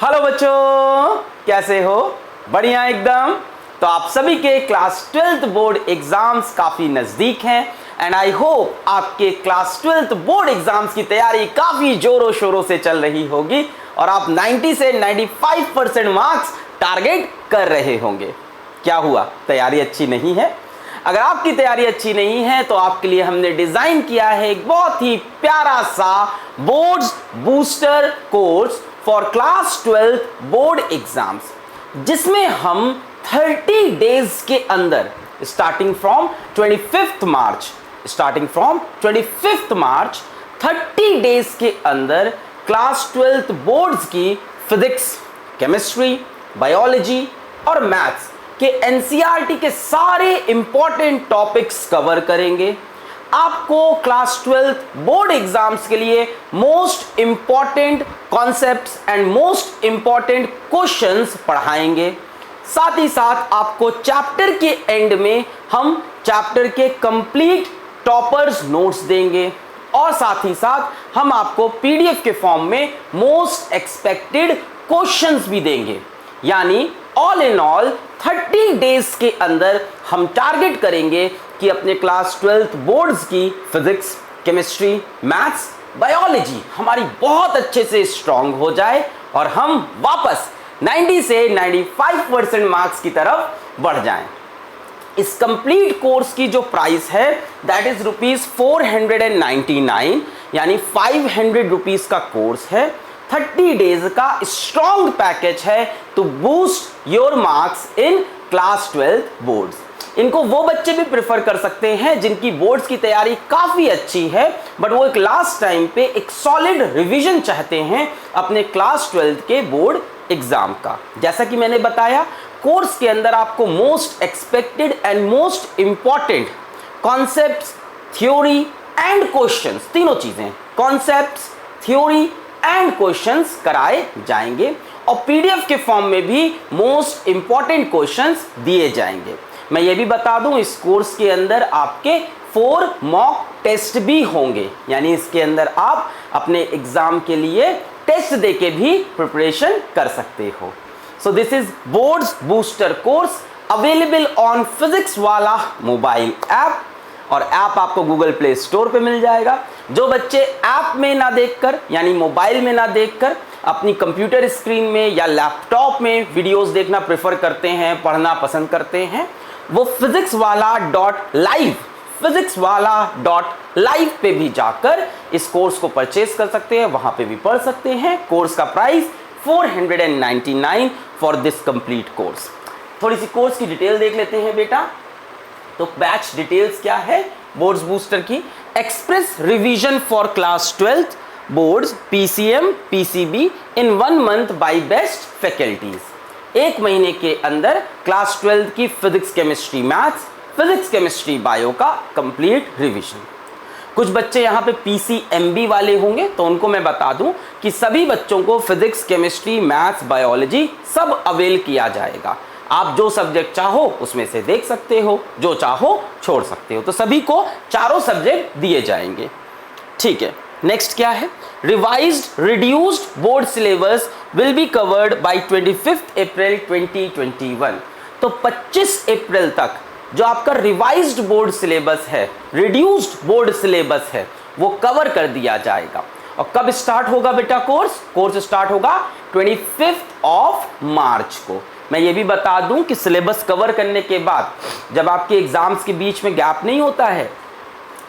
Hello बच्चों, कैसे हो? बढ़िया एकदम। तो आप सभी के क्लास 12th बोर्ड एग्जाम्स काफ़ी नज़दीक हैं एंड आई होप आपके क्लास 12th बोर्ड एग्जाम्स की तैयारी काफ़ी ज़ोरों शोरों से चल रही होगी और आप 90 से 95% मार्क्स टारगेट कर रहे होंगे। क्या हुआ, तैयारी अच्छी नहीं है? अगर आपकी तैयारी अच्छी नहीं है तो आपके लिए हमने डिज़ाइन किया है एक बहुत ही प्यारा सा boards booster course for class 12th board exams, जिसमें हम 30 डेज के अंदर starting from 25th March 30 days के अंदर क्लास 12th बोर्ड्स की फिजिक्स, केमिस्ट्री, बायोलॉजी और मैथ्स के एनसीईआरटी के सारे इंपॉर्टेंट टॉपिक्स कवर करेंगे। आपको क्लास 12th बोर्ड एग्जाम्स के लिए most important concepts and most important questions पढ़ाएंगे। साथ ही साथ आपको चैप्टर के एंड में हम चैप्टर के कंप्लीट टॉपर्स नोट्स देंगे और साथ ही साथ हम आपको पीडीएफ के फॉर्म में मोस्ट एक्सपेक्टेड क्वेश्चंस भी देंगे। यानी ऑल इन ऑल 30 डेज के अंदर हम टारगेट करेंगे कि अपने क्लास 12th बोर्ड्स की फिजिक्स, केमिस्ट्री, मैथ्स, बायोलॉजी हमारी बहुत अच्छे से स्ट्रांग हो जाए और हम वापस 90 से 95% मार्क्स की तरफ बढ़ जाएं। इस कंप्लीट कोर्स की जो प्राइस है दैट इज ₹499, यानी 500 रुपीज का कोर्स है। 30 डेज का स्ट्रॉन्ग पैकेज है to boost your marks in class 12th boards. इनको वो बच्चे भी प्रेफर कर सकते हैं जिनकी बोर्ड्स की तैयारी काफ़ी अच्छी है बट वो एक लास्ट टाइम पे एक सॉलिड रिवीजन चाहते हैं अपने क्लास 12th के बोर्ड एग्जाम का। जैसा कि मैंने बताया, कोर्स के अंदर आपको most expected and most important concepts, theory and questions, तीनों चीज़ें, कॉन्सेप्ट्स, थ्योरी एंड क्वेश्चंस कराए जाएंगे और पीडीएफ के फॉर्म में भी मोस्ट इंपॉर्टेंट क्वेश्चंस दिए जाएंगे। मैं ये भी बता दूं, इस कोर्स के अंदर आपके 4 मॉक टेस्ट भी होंगे, यानी इसके अंदर आप अपने एग्जाम के लिए टेस्ट देके भी प्रिपरेशन कर सकते हो। So this is boards booster course available on PhysicsWallah mobile app और ऐप आपको गूगल प्ले स्टोर पे मिल जाएगा। जो बच्चे ऐप में ना देखकर यानी मोबाइल में ना देखकर अपनी कंप्यूटर स्क्रीन में या लैपटॉप में वीडियोस देखना प्रेफर करते हैं, पढ़ना पसंद करते हैं, वो PhysicsWallah.live पे भी जाकर इस कोर्स को परचेज कर सकते हैं, वहां पे भी पढ़ सकते हैं। कोर्स का price 499 for this complete course. थोड़ी सी कोर्स की डिटेल देख लेते हैं बेटा। तो बैच डिटेल्स क्या है बोर्ड्स बूस्टर की? Express revision for class 12th boards PCM PCB in 1 month by best faculties. 1 महीने के अंदर क्लास 12th की physics, chemistry, maths, physics, chemistry, bio का कंप्लीट रिवीजन। कुछ बच्चे यहाँ पे PCMB वाले होंगे तो उनको मैं बता दूं कि सभी बच्चों को फिजिक्स, केमिस्ट्री, मैथ्स, बायोलॉजी सब अवेल किया जाएगा। आप जो सब्जेक्ट चाहो उसमें से देख सकते हो, जो चाहो छोड़ सकते हो। तो सभी को चारों सब्जेक्ट दिए जाएंगे। ठीक है, नेक्स्ट क्या है? Revised reduced board syllabus will be covered by 25 अप्रैल 2021। तो 25 अप्रैल तक जो आपका रिवाइज्ड बोर्ड सिलेबस है, रिड्यूस्ड बोर्ड सिलेबस है, वो कवर कर दिया जाएगा। और कब स्टार्ट होगा बेटा कोर्स स्टार्ट होगा 25 मार्च को। मैं ये भी बता दूं कि सिलेबस कवर करने के बाद जब आपके एग्जाम्स के बीच में गैप नहीं होता है,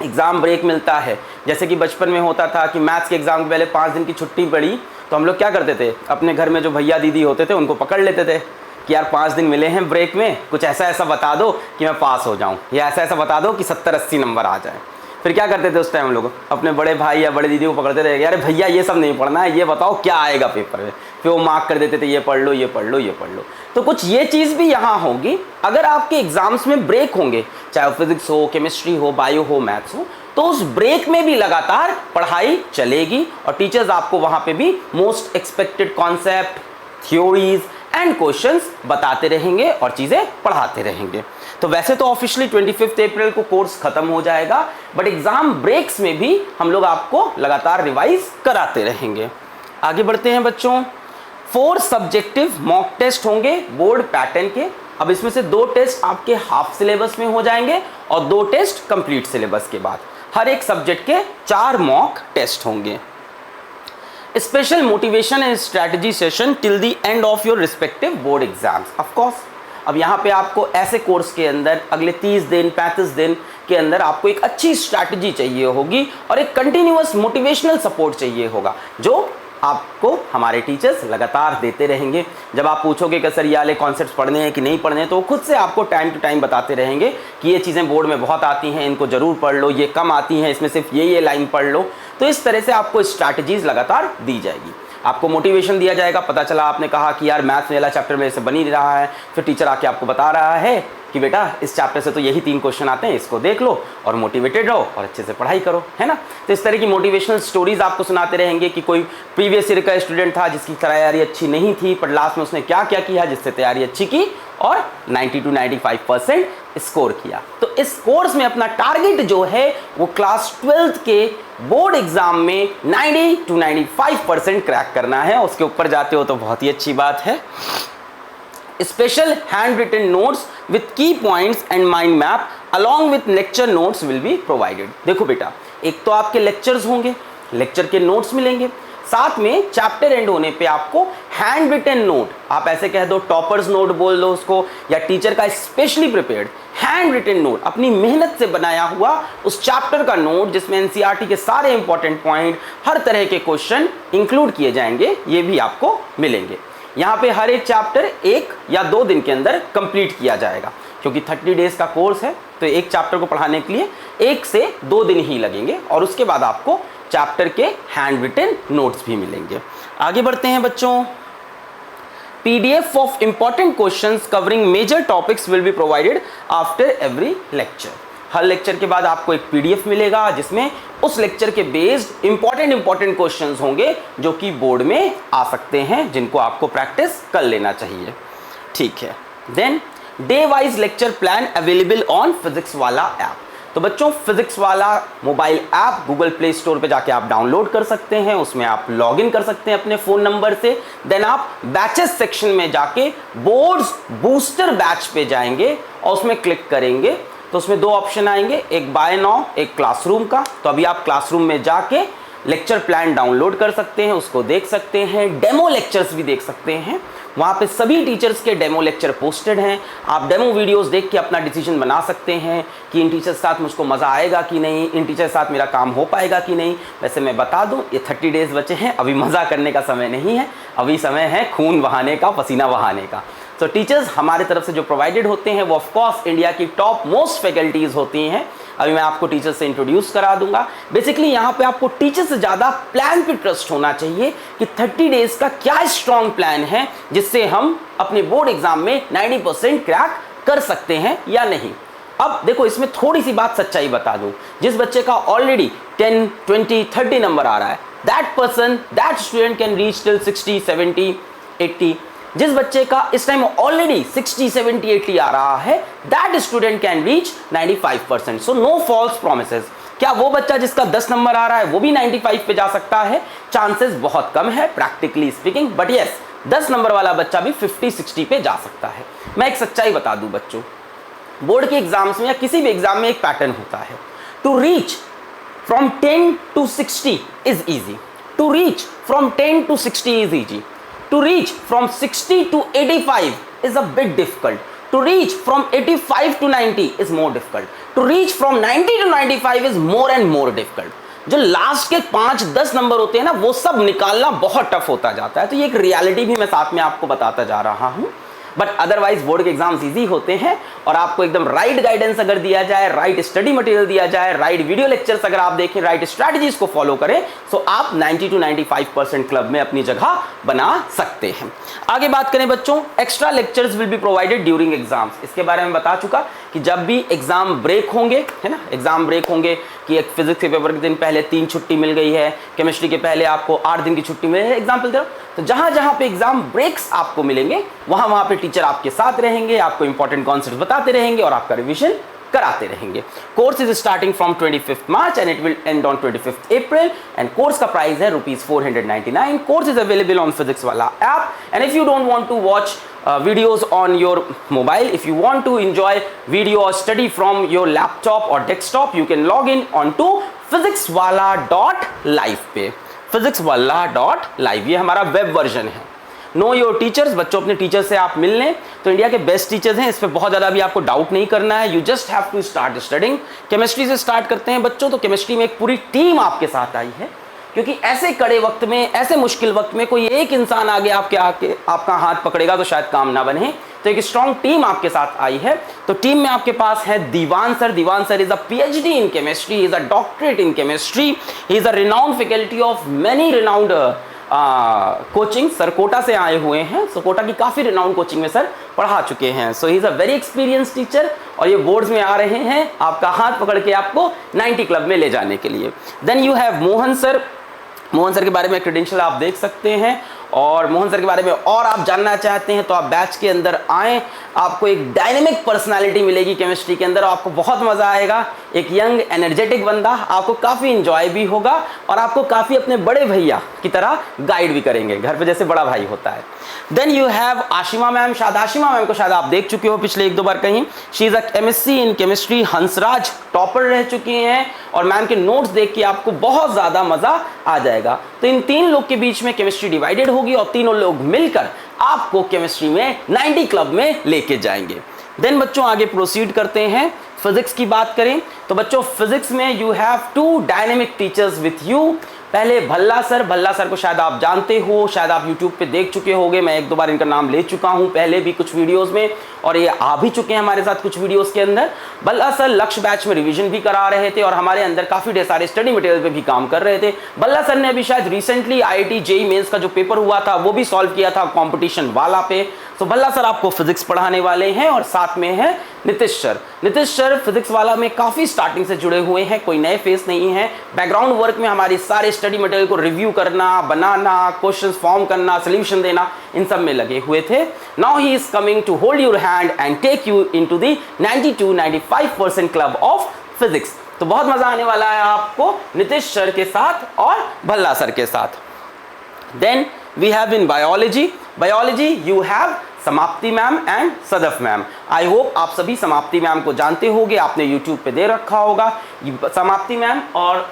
एग्ज़ाम ब्रेक मिलता है, जैसे कि बचपन में होता था कि मैथ्स के एग्ज़ाम के पहले 5 दिन की छुट्टी पड़ी तो हम लोग क्या करते थे, अपने घर में जो भैया दीदी होते थे उनको पकड़ लेते थे कि यार 5 दिन मिले हैं ब्रेक में, कुछ ऐसा ऐसा बता दो कि मैं पास हो जाऊं, या ऐसा ऐसा बता दो कि 70-80 नंबर आ जाए। फिर क्या करते थे उस टाइम हम लोग, अपने बड़े भाई या बड़े दीदी को पकड़ते थे, यार भैया ये सब नहीं पढ़ना है, ये बताओ क्या आएगा पेपर में। फिर वो मार्क कर देते थे, ये पढ़ लो, ये पढ़ लो, ये पढ़ लो। तो कुछ ये चीज़ भी यहाँ होगी। अगर आपके एग्जाम्स में ब्रेक होंगे, चाहे फिजिक्स हो, केमिस्ट्री हो, बायो हो, मैथ्स हो, तो उस ब्रेक में भी लगातार पढ़ाई चलेगी और टीचर्स आपको वहाँ पे भी most expected concept, theories and questions बताते रहेंगे और चीज़ें पढ़ाते रहेंगे। तो वैसे तो ऑफिशियली 25 अप्रैल को कोर्स खत्म हो जाएगा, बट एग्जाम ब्रेक्स में भी हम लोग आपको लगातार रिवाइज कराते रहेंगे। आगे बढ़ते हैं बच्चों। 4 सब्जेक्टिव मॉक टेस्ट होंगे बोर्ड पैटर्न के। अब इसमें से 2 टेस्ट आपके हाफ सिलेबस में हो जाएंगे और 2 टेस्ट कंप्लीट सिलेबस के बाद। हर एक सब्जेक्ट के 4 मॉक टेस्ट होंगे। Special motivation and strategy session till the end of your respective board exams. Of course अब यहाँ पे आपको ऐसे कोर्स के अंदर अगले 30 दिन 35 दिन के अंदर आपको एक अच्छी स्ट्रैटेजी चाहिए होगी और एक कंटिन्यूअस मोटिवेशनल सपोर्ट चाहिए होगा जो आपको हमारे टीचर्स लगातार देते रहेंगे। जब आप पूछोगे कि सर ये वाले कॉन्सेप्ट्स पढ़ने हैं कि नहीं पढ़ने, तो खुद से आपको टाइम टू टाइम बताते रहेंगे कि ये चीज़ें बोर्ड में बहुत आती हैं, इनको ज़रूर पढ़ लो, ये कम आती हैं, इसमें सिर्फ ये लाइन पढ़ लो। तो इस तरह से आपको स्ट्रैटेजीज लगातार दी जाएगी, आपको मोटिवेशन दिया जाएगा। पता चला आपने कहा कि यार मैथ्स वाला चैप्टर मेरे से बन ही रहा है, फिर टीचर आके आपको बता रहा है कि बेटा इस चैप्टर से तो यही 3 क्वेश्चन आते हैं, इसको देख लो और मोटिवेटेड रहो और अच्छे से पढ़ाई करो, है ना। तो इस तरह की मोटिवेशनल स्टोरीज आपको सुनाते रहेंगे कि कोई प्रीवियस ईयर का स्टूडेंट था जिसकी तैयारी अच्छी नहीं थी, पर लास्ट में उसने क्या क्या किया जिससे तैयारी अच्छी की और 90 to 95% स्कोर किया। तो इस कोर्स में अपना टारगेट जो है वो क्लास 12th के बोर्ड एग्जाम में 90 to 95% क्रैक करना है। उसके ऊपर जाते हो तो बहुत ही अच्छी बात है। Special hand written notes with key points and mind map along with lecture notes will be provided. देखो बेटा, एक तो आपके लेक्चर्स होंगे, लेक्चर के नोट्स मिलेंगे, साथ में चैप्टर एंड होने पे आपको हैंड रिटन नोट, आप ऐसे कह दो टॉपर्स नोट बोल दो उसको, या टीचर का specially prepared handwritten note, अपनी मेहनत से बनाया हुआ उस चैप्टर का नोट जिसमें एनसीईआरटी के सारे इंपॉर्टेंट पॉइंट, हर तरह के क्वेश्चन इंक्लूड किए जाएंगे, ये भी आपको मिलेंगे। यहाँ पे हर एक चैप्टर 1 या 2 दिन के अंदर कंप्लीट किया जाएगा, क्योंकि 30 डेज का कोर्स है तो एक चैप्टर को पढ़ाने के लिए 1 से 2 दिन ही लगेंगे और उसके बाद आपको चैप्टर के हैंड रिटन नोट्स भी मिलेंगे। आगे बढ़ते हैं बच्चों। PDF of important questions covering major topics will be provided after every lecture। Her lecture के बाद आपको एक PDF मिलेगा जिसमें उस लेक्चर के बेस्ड इंपॉर्टेंट क्वेश्चंस होंगे जो कि बोर्ड में आ सकते हैं, जिनको आपको प्रैक्टिस कर लेना चाहिए। ठीक है। Then Daywise Lecture Plan available on PhysicsWallah app. तो बच्चों PhysicsWallah mobile app Google play store पे जाके आप डाउनलोड कर सकते हैं, उसमें आप लॉगिन कर सकते हैं अपने फ़ोन नंबर से। देन आप बैचेस सेक्शन में जाके बोर्ड्स बूस्टर बैच पे जाएंगे और उसमें क्लिक करेंगे तो उसमें 2 ऑप्शन आएंगे, एक बाय नाउ, एक क्लासरूम का। तो अभी आप क्लासरूम में जाके लेक्चर प्लान डाउनलोड कर सकते हैं, उसको देख सकते हैं, डेमो लेक्चर्स भी देख सकते हैं। वहाँ पे सभी टीचर्स के डेमो लेक्चर पोस्टेड हैं। आप डेमो वीडियोस देख के अपना डिसीजन बना सकते हैं कि इन टीचर्स के साथ मुझको मज़ा आएगा कि नहीं, इन टीचर के साथ मेरा काम हो पाएगा कि नहीं। वैसे मैं बता दूं, ये 30 डेज बचे हैं, अभी मज़ा करने का समय नहीं है, अभी समय है खून बहाने का, पसीना बहाने का। तो टीचर्स हमारे तरफ से जो प्रोवाइडेड होते हैं वो ऑफकोर्स इंडिया की टॉप मोस्ट फैकल्टीज़ होती हैं। अभी मैं आपको टीचर से इंट्रोड्यूस करा दूंगा। बेसिकली यहाँ पे आपको टीचर से ज़्यादा प्लान पे ट्रस्ट होना चाहिए कि 30 डेज का क्या स्ट्रॉन्ग प्लान है जिससे हम अपने बोर्ड एग्जाम में 90% क्रैक कर सकते हैं या नहीं। अब देखो, इसमें थोड़ी सी बात सच्चाई बता दूं, जिस बच्चे का ऑलरेडी 10, 20, 30 नंबर आ रहा है, that student can reach till 60, 70, 80। जिस बच्चे का इस टाइम ऑलरेडी 60, 70, 80 आ रहा है, that student can reach 95%। So no false promises. क्या वो बच्चा जिसका 10 नंबर आ रहा है वो भी 95 पे जा सकता है? चांसेस बहुत कम है practically speaking, but yes 10 number वाला बच्चा भी 50, 60 पे जा सकता है। मैं एक सच्चाई बता दूं बच्चों, बोर्ड के एग्जाम्स में या किसी भी एग्जाम में एक पैटर्न होता है। To reach from 10 to 60 is easy, to reach from 10 to 60 is easy, to reach from 60 to 85 is a bit difficult, to reach from 85 to 90 is more difficult, to reach from 90 to 95 is more and more difficult। जो last के 5-10 number होते हैं ना, वो सब निकालना बहुत tough होता जाता है। तो ये एक रियलिटी भी मैं साथ में आपको बताता जा रहा हूँ। बट अदरवाइज बोर्ड के एग्जाम्स इजी होते हैं और आपको एकदम राइट गाइडेंस अगर दिया जाए, राइट स्टडी मटेरियल दिया जाए, राइट वीडियो लेक्चर्स अगर आप देखें, राइट स्ट्रैटेजीज को फॉलो करें, तो आप 90 to 95% क्लब में अपनी जगह बना सकते हैं। आगे बात करें बच्चों, extra lectures will be provided during exams. इसके बारे में बता चुका कि जब भी एग्जाम ब्रेक होंगे, है ना, एग्जाम ब्रेक होंगे कि एक फिजिक्स के पेपर के दिन पहले 3 छुट्टी मिल गई है, केमिस्ट्री के पहले आपको 8 दिन की छुट्टी मिली है, एग्जाम्पल दे रहा हूं। तो जहां जहां पे एग्जाम ब्रेक्स आपको मिलेंगे वहां पे टीचर आपके साथ रहेंगे, आपको इंपॉर्टेंट कॉन्सेप्ट्स बताते रहेंगे और आपका रिवीजन कराते रहेंगे। Course is starting from 25 March and it will end on 25 April and course का प्राइस है ₹499। Course is available on PhysicsWallah app and if you don't want to watch videos on your mobile, if you want to enjoy video or study from your laptop or desktop, you can log in onto PhysicsWallah.live पे। PhysicsWallah.live ये हमारा web version है। Know your teachers, बच्चों अपने teacher से आप मिल लें तो इंडिया के बेस्ट टीचर्स हैं, इस पर बहुत ज़्यादा भी आपको डाउट नहीं करना है। You just have to start studying. Chemistry से स्टार्ट करते हैं बच्चों, तो केमिस्ट्री में एक पूरी टीम आपके साथ आई है, क्योंकि ऐसे कड़े वक्त में, ऐसे मुश्किल वक्त में कोई एक इंसान आगे आपका हाथ पकड़ेगा तो शायद काम ना बने। तो एक स्ट्रॉन्ग टीम आपके साथ आई है। तो टीम में आपके पास है Diwan sir. Diwan sir is a PhD in chemistry, is a doctorate in chemistry, he is a renowned faculty of many renowned coaching. Sir Kota से आए हुए हैं, सो कोटा की काफ़ी रिनाउंड कोचिंग में सर पढ़ा चुके हैं। So he is a very experience teacher और ये बोर्ड्स में आ रहे हैं आपका हाथ पकड़ के आपको 90 क्लब में ले जाने के लिए। Then you have Mohan sir. Mohan sir के बारे में क्रेडेंशियल आप देख सकते हैं और मोहन सर के बारे में और आप जानना चाहते हैं तो आप बैच के अंदर आएँ। आपको एक डायनेमिक पर्सनालिटी मिलेगी केमिस्ट्री के अंदर, आपको बहुत मज़ा आएगा। एक यंग एनर्जेटिक बंदा, आपको काफ़ी इंजॉय भी होगा और आपको काफ़ी अपने बड़े भैया की तरह गाइड भी करेंगे, घर पे जैसे बड़ा भाई होता है। Then you have Ashima ma'am. शायद आशिमा मैम को शायद आप देख चुके हो पिछले 1-2 बार कहीं। She is a MSc in chemistry, Hansraj topper रह चुकी हैं और मैम के नोट्स देख के आपको बहुत ज़्यादा मज़ा आ जाएगा। तो इन 3 लोग के बीच में केमिस्ट्री डिवाइडेड होगी और तीनों लोग मिलकर आपको केमिस्ट्री में 90 क्लब में लेके जाएंगे। देन बच्चों आगे प्रोसीड करते हैं। फिजिक्स की बात करें तो बच्चों फिजिक्स में you have 2 dynamic teachers with you. पहले भल्ला सर। भल्ला सर को शायद आप जानते हो, शायद आप YouTube पे देख चुके होंगे। मैं 1-2 बार इनका नाम ले चुका हूँ पहले भी कुछ वीडियोस में और ये आ भी चुके हैं हमारे साथ कुछ वीडियोस के अंदर। भल्ला सर लक्ष्य बैच में रिवीजन भी करा रहे थे और हमारे अंदर काफ़ी ढेर सारे स्टडी मटेरियल पे भी काम कर रहे थे। भल्ला सर ने अभी शायद रिसेंटली IIT JEE मेंस का जो पेपर हुआ था वो भी सॉल्व किया था कंपटीशन वाला पे। तो भल्ला सर आपको फिजिक्स पढ़ाने वाले हैं और साथ में है Nitish sir. Nitish sir physics वाला में काफ़ी स्टार्टिंग से जुड़े हुए हैं, कोई नए फेस नहीं है। बैकग्राउंड वर्क में हमारे सारे स्टडी मटेरियल को रिव्यू करना, बनाना, क्वेश्चंस फॉर्म करना, सोल्यूशन देना, इन सब में लगे हुए थे। Now he is coming to hold your hand and take you into the 90-95% club of physics. तो बहुत मजा आने वाला है आपको नीतीश सर के साथ और भल्ला सर के साथ। Then we have in biology. Biology you have Samapti ma'am and Sadaf ma'am. I hope आप सभी समाप्ति मैम को जानते होंगे, आपने YouTube पे दे रखा होगा। समाप्ति मैम और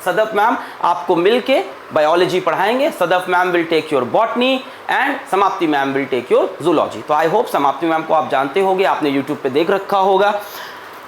सदफ मैम आपको मिलके बायोलॉजी पढ़ाएंगे। Sadaf ma'am will take your botany and Samapti ma'am will take your zoology. तो आई होप समाप्ति मैम को आप जानते होंगे, आपने YouTube पे देख रखा होगा।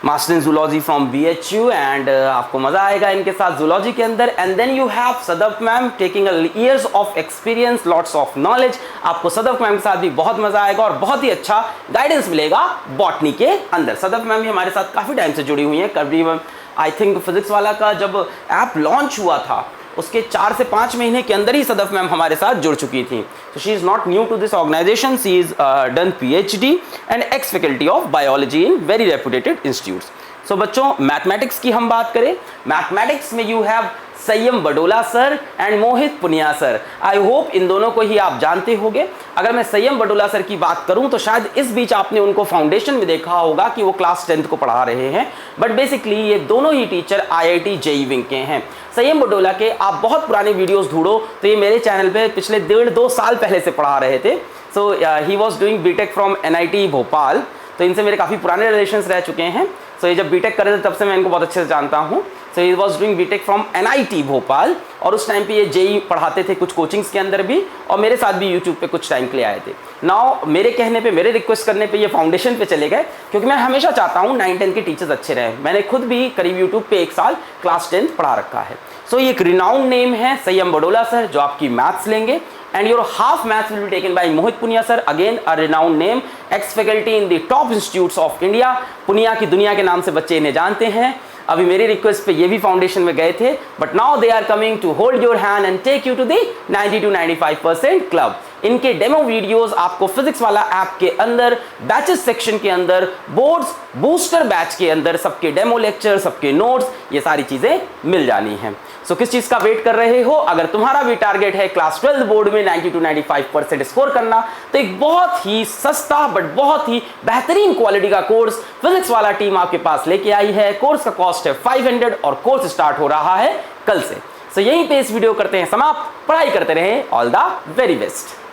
Master in zoology from BHU and आपको मजा आएगा इनके साथ जूलॉजी के अंदर। And then you have Sadaf ma'am taking years of experience, lots of knowledge. आपको सदफ मैम के साथ भी बहुत मजा आएगा और बहुत ही अच्छा गाइडेंस मिलेगा बॉटनी के अंदर। सदफ मैम भी हमारे साथ काफ़ी टाइम से जुड़ी हुई हैं। करीबन आई थिंक फिजिक्स वाला का जब ऐप लॉन्च हुआ था उसके 4 से 5 महीने के अंदर ही सदफ मैम हमारे साथ जुड़ चुकी थी। तो she is not new to this organisation, she is done PhD and ex faculty of biology in very reputated institutes. So बच्चों मैथमेटिक्स की हम बात करें, मैथमेटिक्स में यू हैव संयम Badola sir and Mohit Punia sir. I hope इन दोनों को ही आप जानते होंगे। अगर मैं संयम बडोला सर की बात करूं तो शायद इस बीच आपने उनको फाउंडेशन में देखा होगा कि वो क्लास 10th को पढ़ा रहे हैं, बट बेसिकली ये दोनों ही टीचर IIT JEE विंग के हैं। संयम बडोला के आप बहुत पुराने वीडियोस ढूंढो तो ये मेरे चैनल पे पिछले 1.5-2 साल पहले से पढ़ा रहे थे। So he was doing BTech from NIT Bhopal. तो इनसे मेरे काफ़ी पुराने रिलेशंस रह चुके हैं। सो ये जब BTech कर रहे थे तब से मैं इनको बहुत अच्छे से जानता हूँ। So he was doing BTech from NIT Bhopal और उस टाइम पे ये JEE पढ़ाते थे कुछ कोचिंग्स के अंदर भी और मेरे साथ भी YouTube पे कुछ टाइम के लिए आए थे। नाउ मेरे कहने पे, मेरे रिक्वेस्ट करने पे ये फाउंडेशन पे चले गए क्योंकि मैं हमेशा चाहता हूँ 9-10 के टीचर्स अच्छे रहें। मैंने खुद भी करीब YouTube पे 1 साल क्लास 10 पढ़ा रखा है। सो ये एक रिनाउंड नेम है संयम बडोला सर जो आपकी मैथ्स लेंगे and your half maths will be taken by Mohit Punia sir, again a renowned name, ex faculty in the top institutes of India। Punia की दुनिया के नाम से बच्चे इन्हें जानते हैं। अभी मेरी रिक्वेस्ट पे ये भी फाउंडेशन में गए थे, but now they are coming to hold your hand and take you to the 90-95% club. इनके डेमो वीडियोस आपको फिजिक्स वाला ऐप के अंदर बैचेस सेक्शन के अंदर, बोर्ड्स बूस्टर बैच के अंदर सबके डेमो लेक्चर, सबके नोट्स, ये सारी चीजें मिल जानी हैं। सो किस चीज का वेट कर रहे हो? अगर तुम्हारा भी टारगेट है क्लास 12 बोर्ड में 90 to 95% स्कोर करना, तो एक बहुत ही सस्ता बट बहुत ही बेहतरीन क्वालिटी का कोर्स फिजिक्स वाला टीम आपके पास लेके आई है। कोर्स का कॉस्ट है 500 और कोर्स स्टार्ट हो रहा है कल से। सो यहीं पे इस वीडियो करते हैं समाप्त। पढ़ाई करते रहें। All the very best.